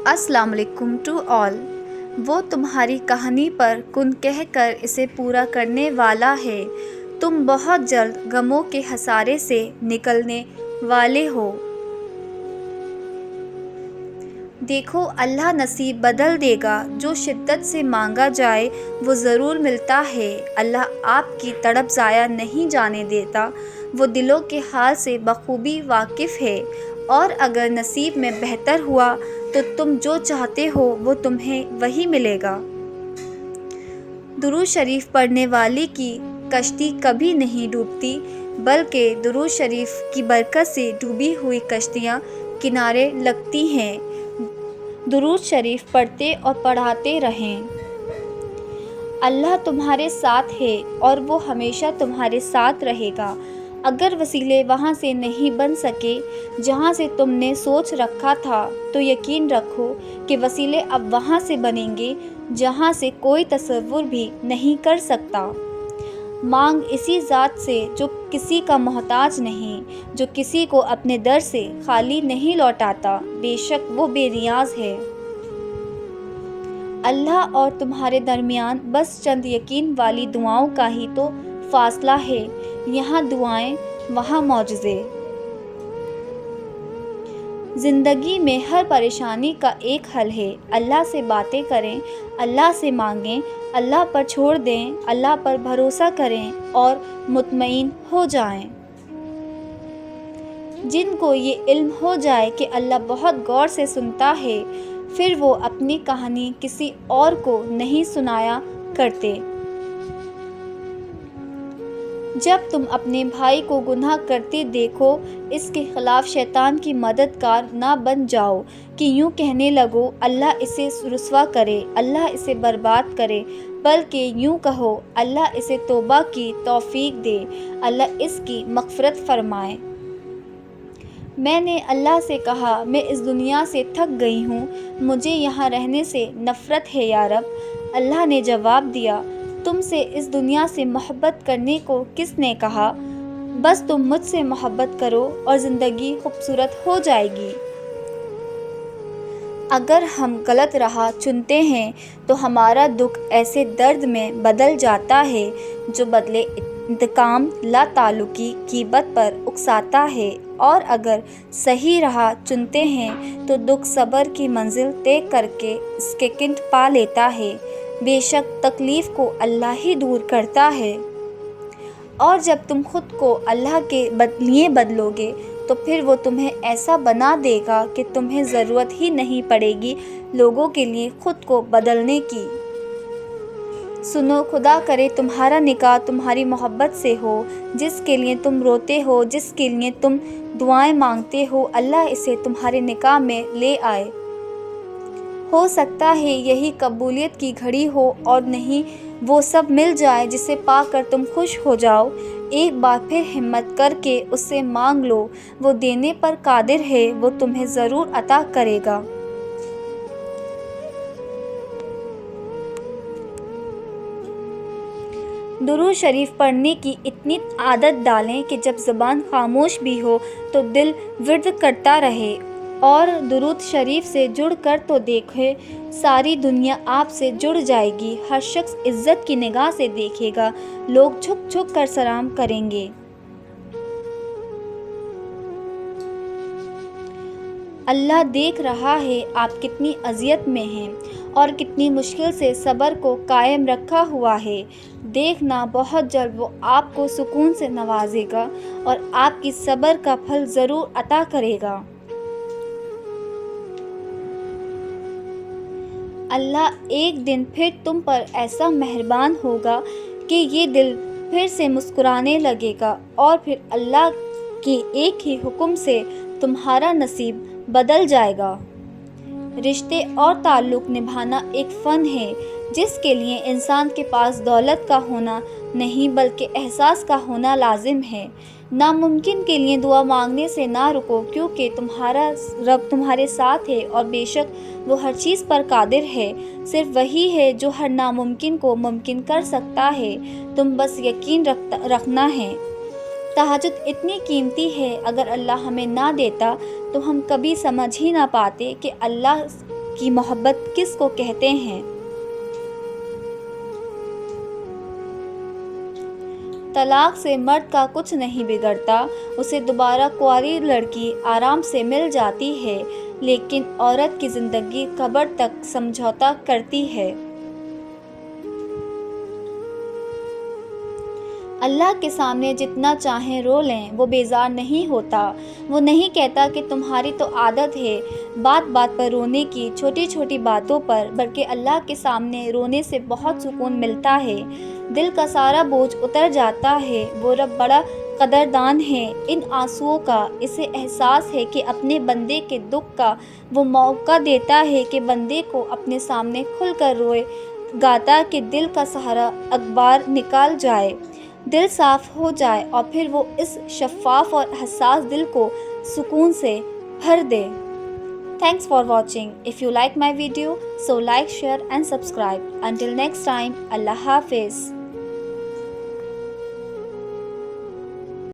अस्सलाम वालेकुम to all. वो तुम्हारी कहानी पर कुन कह कर इसे पूरा करने वाला है। तुम बहुत जल्द गमों के हसारे से निकलने वाले हो। देखो, अल्लाह नसीब बदल देगा। जो शिद्दत से मांगा जाए वो ज़रूर मिलता है। अल्लाह आपकी तड़प ज़ाया नहीं जाने देता। वो दिलों के हाल से बखूबी वाकिफ़ है। और अगर नसीब में बेहतर हुआ तो तुम जो चाहते हो वो तुम्हें वही मिलेगा। दुरूद शरीफ पढ़ने वाले की कश्ती कभी नहीं डूबती, बल्कि दुरूद शरीफ की बरकत से डूबी हुई कश्तियाँ किनारे लगती हैं। दुरूद शरीफ पढ़ते और पढ़ाते रहें। अल्लाह तुम्हारे साथ है और वो हमेशा तुम्हारे साथ रहेगा। अगर वसीले वहाँ से नहीं बन सके जहाँ से तुमने सोच रखा था, तो यकीन रखो कि वसीले अब वहाँ से बनेंगे जहाँ से कोई तसव्वुर भी नहीं कर सकता। मांग इसी ज़ात से जो किसी का मोहताज नहीं, जो किसी को अपने दर से खाली नहीं लौटाता। बेशक वो बेनियाज है। अल्लाह और तुम्हारे दरमियान बस चंद यकीन वाली दुआओं का ही तो फासला है। यहाँ दुआएं, वहाँ मौजज़े। ज़िंदगी में हर परेशानी का एक हल है। अल्लाह से बातें करें, अल्लाह से मांगें, अल्लाह पर छोड़ दें, अल्लाह पर भरोसा करें और मुतमईन हो जाएं। जिनको ये इल्म हो जाए कि अल्लाह बहुत गौर से सुनता है, फिर वो अपनी कहानी किसी और को नहीं सुनाया करते। जब तुम अपने भाई को गुनाह करते देखो, इसके खिलाफ शैतान की मददगार ना बन जाओ कि यूँ कहने लगो अल्लाह इसे रुस्वा करे, अल्लाह इसे बर्बाद करे, बल्कि यूँ कहो अल्लाह इसे तौबा की तौफीक दे, अल्लाह इसकी मग़फ़िरत फरमाए। मैंने अल्लाह से कहा, मैं इस दुनिया से थक गई हूँ, मुझे यहाँ रहने से नफ़रत है या रब। अल्लाह ने जवाब दिया, तुमसे इस दुनिया से मोहब्बत करने को किसने कहा? बस तुम मुझसे मोहब्बत करो और ज़िंदगी खूबसूरत हो जाएगी। अगर हम गलत राह चुनते हैं तो हमारा दुख ऐसे दर्द में बदल जाता है जो बदले इंतकाम ला ताल्लुकी ग़ीबत पर उकसाता है। और अगर सही राह चुनते हैं तो दुख सब्र की मंजिल तय करके इसके किंठ पा लेता है। बेशक तकलीफ़ को अल्लाह ही दूर करता है। और जब तुम खुद को अल्लाह के लिए बदलोगे तो फिर वो तुम्हें ऐसा बना देगा कि तुम्हें ज़रूरत ही नहीं पड़ेगी लोगों के लिए खुद को बदलने की। सुनो, खुदा करे तुम्हारा निकाह तुम्हारी मोहब्बत से हो। जिसके लिए तुम रोते हो, जिसके लिए तुम दुआएं मांगते हो, अल्लाह इसे तुम्हारे निकाह में ले आए। हो सकता है यही कबूलियत की घड़ी हो और नहीं वो सब मिल जाए जिसे पाकर तुम खुश हो जाओ। एक बार फिर हिम्मत करके उससे मांग लो, वो देने पर कादिर है, वो तुम्हें ज़रूर अता करेगा। दुरूद शरीफ पढ़ने की इतनी आदत डालें कि जब ज़बान खामोश भी हो तो दिल विर्द करता रहे। और दुरूद शरीफ से जुड़ कर तो देखे, सारी दुनिया आपसे जुड़ जाएगी। हर शख्स इज़्ज़त की निगाह से देखेगा, लोग झुक झुक कर सलाम करेंगे। अल्लाह देख रहा है आप कितनी अज़ियत में हैं और कितनी मुश्किल से सब्र को कायम रखा हुआ है। देखना, बहुत जल्द वो आपको सुकून से नवाजेगा और आपकी सब्र का फल ज़रूर अता करेगा। अल्लाह एक दिन फिर तुम पर ऐसा मेहरबान होगा कि ये दिल फिर से मुस्कुराने लगेगा और फिर अल्लाह के एक ही हुक्म से तुम्हारा नसीब बदल जाएगा। रिश्ते और ताल्लुक़ निभाना एक फ़न है जिसके लिए इंसान के पास दौलत का होना नहीं बल्कि एहसास का होना लाजिम है। नामुमकिन के लिए दुआ मांगने से ना रुको, क्योंकि तुम्हारा रब तुम्हारे साथ है और बेशक वो हर चीज़ पर कादिर है। सिर्फ वही है जो हर नामुमकिन को मुमकिन कर सकता है। तुम बस यकीन रखना है। तहज्जुद इतनी कीमती है, अगर अल्लाह हमें ना देता तो हम कभी समझ ही ना पाते कि अल्लाह کی محبت کس کو کہتے ہیں؟ طلاق سے مرد کا کچھ نہیں بگڑتا، اسے دوبارہ کنواری لڑکی آرام سے مل جاتی ہے، لیکن عورت کی زندگی قبر تک سمجھوتا کرتی ہے۔ اللہ کے سامنے جتنا چاہیں رو لیں، وہ بیزار نہیں ہوتا۔ وہ نہیں کہتا کہ تمہاری تو عادت ہے بات بات پر رونے کی، چھوٹی چھوٹی باتوں پر، بلکہ اللہ کے سامنے رونے سے بہت سکون ملتا ہے، دل کا سارا بوجھ اتر جاتا ہے۔ وہ رب بڑا قدردان ہے ان آنسوؤں کا، اسے احساس ہے کہ اپنے بندے کے دکھ کا وہ موقع دیتا ہے کہ بندے کو اپنے سامنے کھل کر روئے گاتا کہ دل کا سارا غبار نکل جائے، دل صاف ہو جائے اور پھر وہ اس شفاف اور حساس دل کو سکون سے بھر دے۔ Thanks for watching. If you like my video, so like, share and subscribe. Until next time, Allah Hafiz.